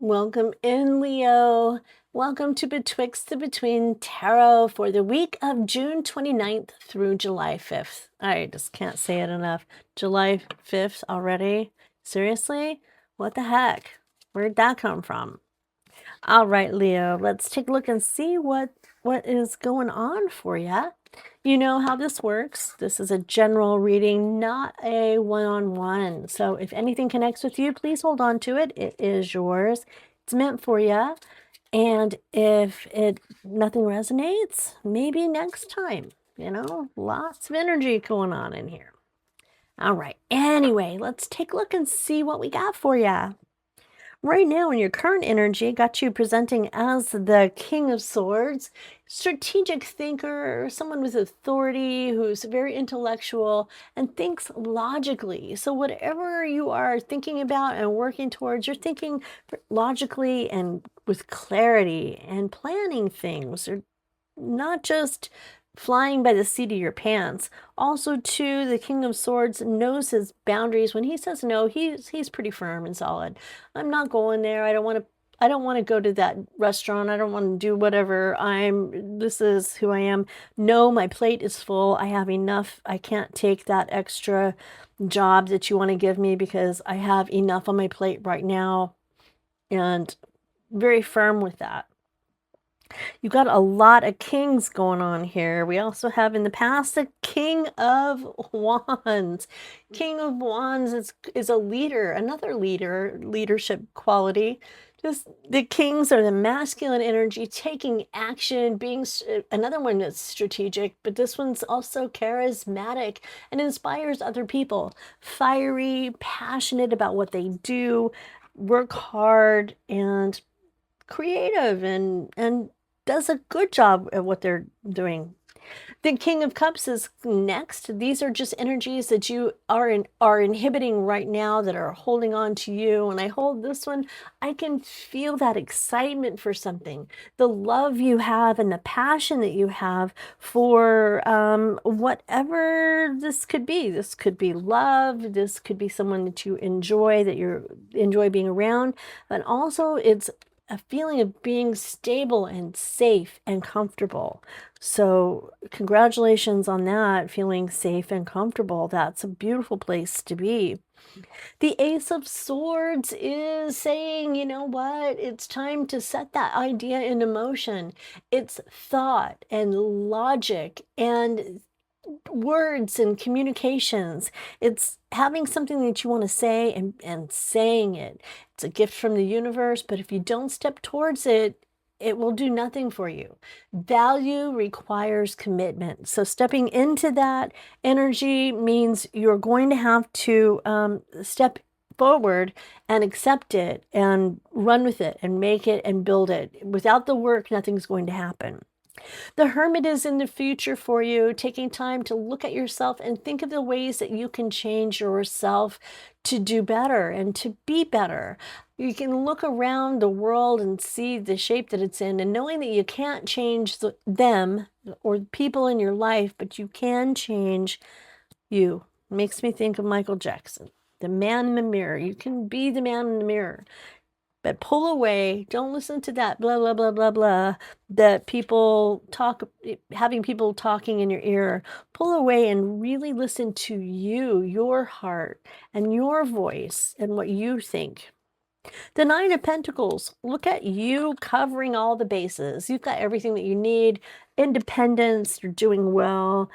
Welcome in, Leo. Welcome to Betwixt the Between Tarot for the week of June 29th through July 5th. I just can't say it enough. July 5th already? Seriously? What the heck? Where'd that come from? All right, Leo, let's take a look and see what is going on for you. You know how this works. This is a general reading, not a one-on-one. So if anything connects with you, please hold on to it. It is yours. It's meant for you. And if nothing resonates, maybe next time. You know, lots of energy going on in here. All right. Anyway, let's take a look and see what we got for you. Right now, in your current energy, got you presenting as the King of Swords, strategic thinker, someone with authority who's very intellectual and thinks logically. So whatever you are thinking about and working towards, you're thinking logically and with clarity and planning things, or not just flying by the seat of your pants. Also, too, the King of Swords knows his boundaries. When he says no, he's pretty firm and solid. I'm not going there. I don't want to go to that restaurant. I don't want to do whatever. This is who I am. No, my plate is full. I have enough. I can't take that extra job that you want to give me because I have enough on my plate right now. And very firm with that. You've got a lot of kings going on here. We also have in the past the King of Wands. King of Wands is a leader, another leadership quality. Just the kings are the masculine energy, taking action, being another one that's strategic, but this one's also charismatic and inspires other people. Fiery, passionate about what they do, work hard, and creative and does a good job at what they're doing. The King of Cups is next. These are just energies that you are inhibiting right now, that are holding on to you. And I hold this one, I can feel that excitement for something, the love you have and the passion that you have for whatever this could be. This could be love. This could be someone that you enjoy, that you enjoy being around. But also it's a feeling of being stable and safe and comfortable. So congratulations on that, feeling safe and comfortable. That's a beautiful place to be. The Ace of Swords is saying, you know what, it's time to set that idea into motion. It's thought and logic and words and communications. It's having something that you want to say and saying it. It's a gift from the universe, but if you don't step towards it, it will do nothing for you. Value requires commitment. So stepping into that energy means you're going to have to step forward and accept it and run with it and make it and build it. Without the work, nothing's going to happen. The Hermit is in the future for you, taking time to look at yourself and think of the ways that you can change yourself to do better and to be better. You can look around the world and see the shape that it's in, and knowing that you can't change them or people in your life, but you can change you. Makes me think of Michael Jackson, the man in the mirror. You can be the man in the mirror. But pull away. Don't listen to that blah, blah, blah, blah, blah, that people talk, having people talking in your ear. Pull away and really listen to you, your heart, and your voice, and what you think. The Nine of Pentacles, look at you covering all the bases. You've got everything that you need. Independence, you're doing well.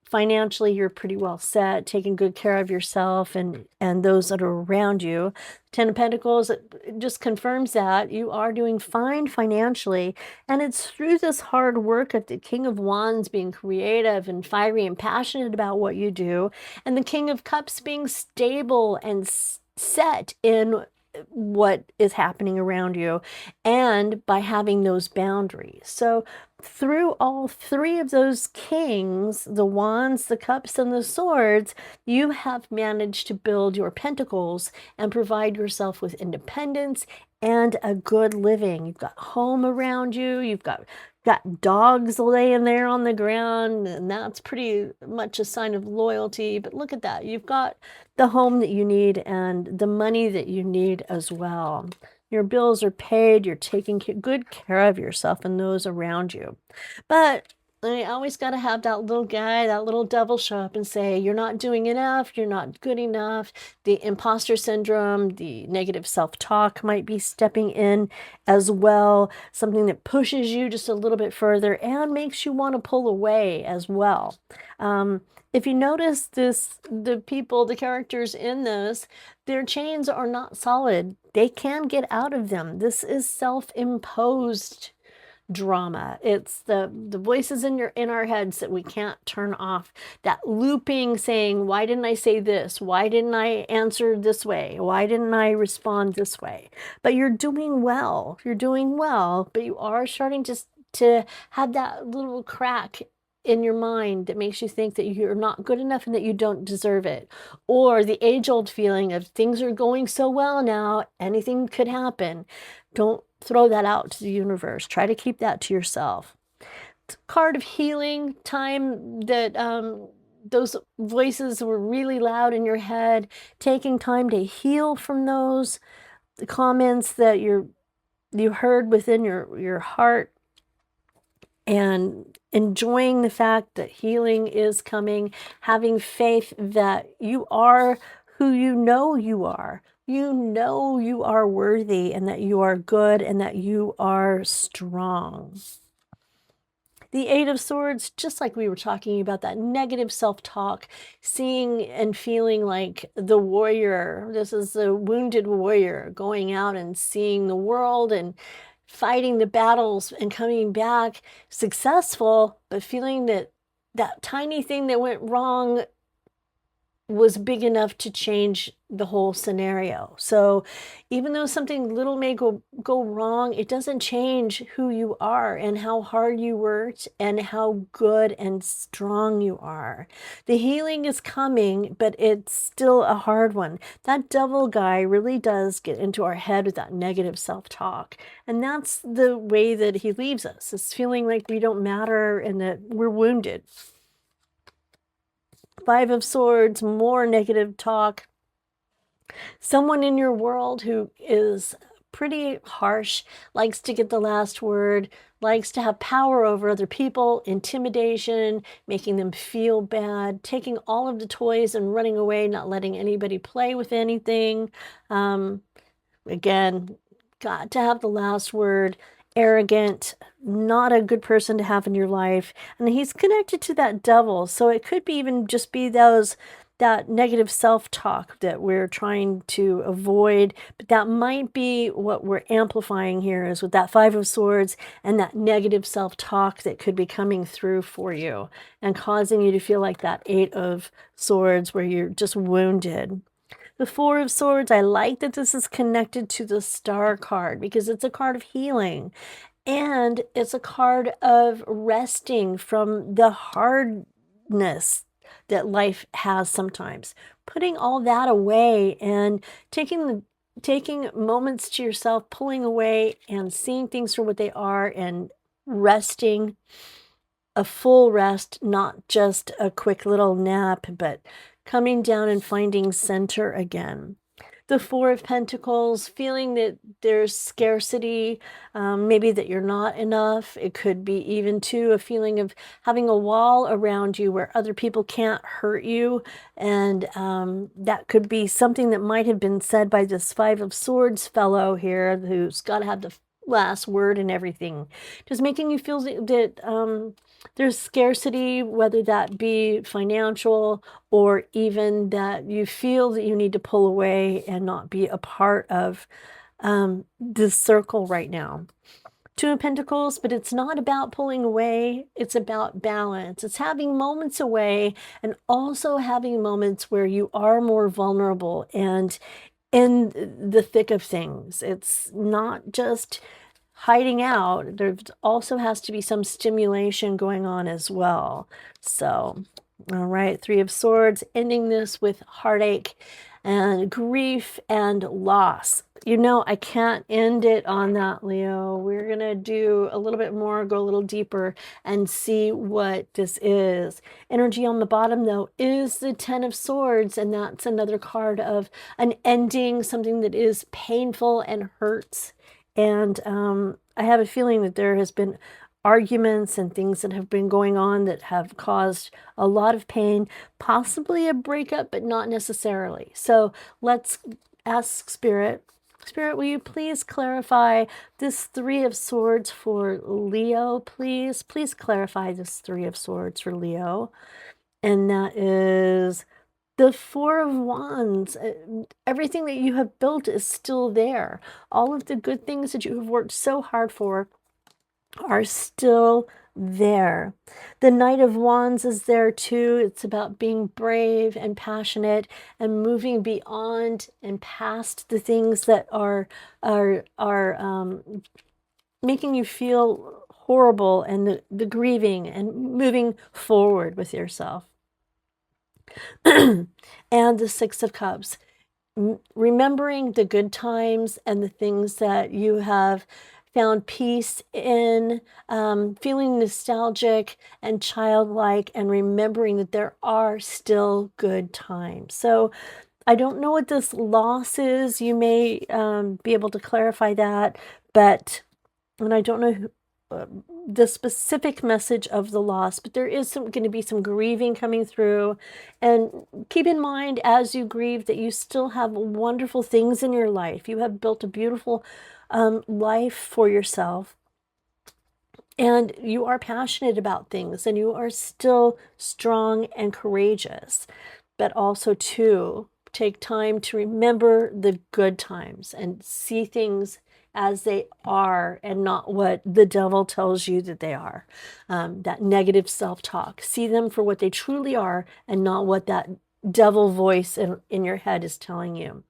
Financially, you're pretty well set, taking good care of yourself and those that are around you. Ten of Pentacles, it just confirms that you are doing fine financially. And it's through this hard work of the King of Wands being creative and fiery and passionate about what you do, and the King of Cups being stable and set in what is happening around you, and by having those boundaries. So through all three of those kings, the wands, the cups, and the swords, you have managed to build your pentacles and provide yourself with independence and a good living. You've got home around you, you've got Got dogs laying there on the ground, and that's pretty much a sign of loyalty. But look at that. You've got the home that you need and the money that you need as well. Your bills are paid. You're taking good care of yourself and those around you. But I always got to have that little guy, that little devil show up and say, you're not doing enough. You're not good enough. The imposter syndrome, the negative self-talk might be stepping in as well. Something that pushes you just a little bit further and makes you want to pull away as well. If you notice this, the people, the characters in this, their chains are not solid. They can get out of them. This is self-imposed drama. It's the voices in our heads that we can't turn off. That looping saying, why didn't I say this? Why didn't I answer this way? Why didn't I respond this way? But you're doing well. You're doing well, but you are starting to have that little crack in your mind that makes you think that you're not good enough and that you don't deserve it. Or the age-old feeling of things are going so well now, anything could happen. Don't throw that out to the universe. Try to keep that to yourself. Card of healing, time that those voices were really loud in your head, taking time to heal from those comments that you heard within your heart, and enjoying the fact that healing is coming, having faith that you are who you know you are. You know you are worthy and that you are good and that you are strong. The Eight of Swords, just like we were talking about, that negative self-talk, seeing and feeling like the warrior. This is the wounded warrior going out and seeing the world and fighting the battles and coming back successful, but feeling that that tiny thing that went wrong was big enough to change the whole scenario. So even though something little may go wrong, it doesn't change who you are and how hard you worked and how good and strong you are. The healing is coming, but it's still a hard one. That devil guy really does get into our head with that negative self-talk. And that's the way that he leaves us, is feeling like we don't matter and that we're wounded. Five of Swords, more negative talk. Someone in your world who is pretty harsh, likes to get the last word, likes to have power over other people, intimidation, making them feel bad, taking all of the toys and running away, not letting anybody play with anything. Again, got to have the last word. Arrogant, not a good person to have in your life. And he's connected to that devil. So it could be even just be that negative self-talk that we're trying to avoid. But that might be what we're amplifying here, is with that Five of Swords and that negative self-talk that could be coming through for you and causing you to feel like that Eight of Swords where you're just wounded. The Four of Swords, I like that this is connected to the Star card because it's a card of healing and it's a card of resting from the hardness that life has sometimes. Putting all that away and taking moments to yourself, pulling away and seeing things for what they are and resting, a full rest, not just a quick little nap, but coming down and finding center again. The Four of Pentacles, feeling that there's scarcity, maybe that you're not enough. It could be even too a feeling of having a wall around you where other people can't hurt you. And that could be something that might have been said by this Five of Swords fellow here who's got to have the last word and everything. Just making you feel that there's scarcity, whether that be financial or even that you feel that you need to pull away and not be a part of this circle right now. Two of Pentacles, but it's not about pulling away. It's about balance. It's having moments away and also having moments where you are more vulnerable and in the thick of things. It's not just hiding out. There also has to be some stimulation going on as well. So, all right, Three of Swords, ending this with heartache. and grief and loss. You know, I can't end it on that, Leo. We're going to do a little bit more, go a little deeper, and see what this is. Energy on the bottom, though, is the Ten of Swords, and that's another card of an ending, something that is painful and hurts. And I have a feeling that there has been arguments and things that have been going on that have caused a lot of pain, possibly a breakup, but not necessarily. So let's ask Spirit. Spirit, will you please clarify this Three of Swords for Leo, please? Please clarify this Three of Swords for Leo. And that is the Four of Wands. Everything that you have built is still there. All of the good things that you have worked so hard for are still there. The Knight of Wands is there too. It's about being brave and passionate and moving beyond and past the things that are making you feel horrible, and the grieving, and moving forward with yourself. And the Six of Cups, remembering the good times and the things that you have found peace in, feeling nostalgic and childlike, and remembering that there are still good times. So I don't know what this loss is. You may be able to clarify that, but, and I don't know the specific message of the loss, but there is going to be some grieving coming through. And keep in mind as you grieve that you still have wonderful things in your life. You have built a beautiful life for yourself, and you are passionate about things, and you are still strong and courageous. But also too, take time to remember the good times and see things as they are, and not what the devil tells you that they are. That negative self-talk. See them for what they truly are, and not what that devil voice in your head is telling you.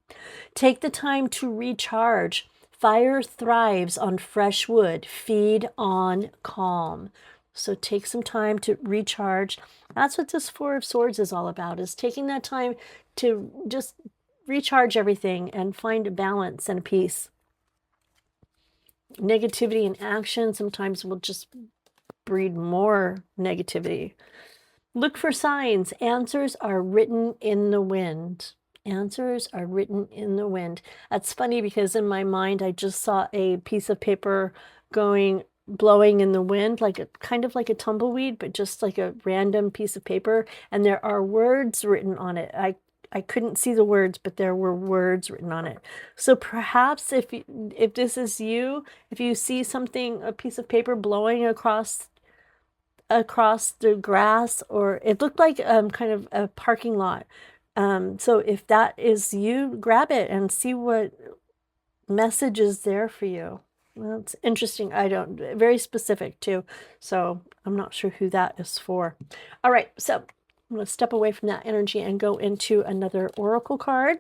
Take the time to recharge. Fire thrives on fresh wood. Feed on calm. So take some time to recharge. That's what this Four of Swords is all about, is taking that time to just recharge everything and find a balance and a peace. Negativity and action sometimes will just breed more negativity. Look for signs. Answers are written in the wind. Answers are written in the wind. That's funny because in my mind, I just saw a piece of paper blowing in the wind, like kind of like a tumbleweed, but just like a random piece of paper. And there are words written on it. I couldn't see the words, but there were words written on it. So perhaps if this is you, if you see something, a piece of paper blowing across the grass, or it looked like kind of a parking lot. So if that is you, grab it and see what message is there for you. Well, it's interesting. Very specific too. So I'm not sure who that is for. All right. So I'm going to step away from that energy and go into another oracle card.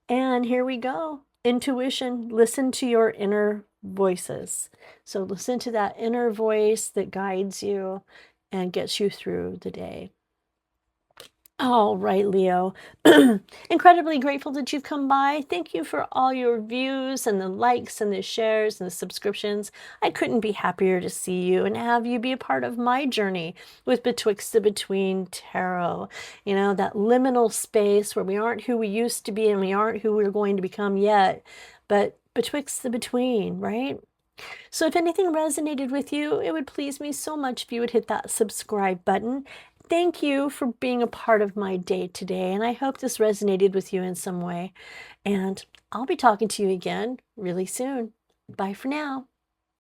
And here we go. Intuition. Listen to your inner voices. So listen to that inner voice that guides you and gets you through the day. All right, Leo. Incredibly grateful that you've come by. Thank you for all your views and the likes and the shares and the subscriptions. I couldn't be happier to see you and have you be a part of my journey with Betwixt the Between Tarot. You know, that liminal space where we aren't who we used to be and we aren't who we're going to become yet, but betwixt the between, right? So if anything resonated with you, it would please me so much if you would hit that subscribe button. Thank you for being a part of my day today, and I hope this resonated with you in some way. And I'll be talking to you again really soon. Bye for now.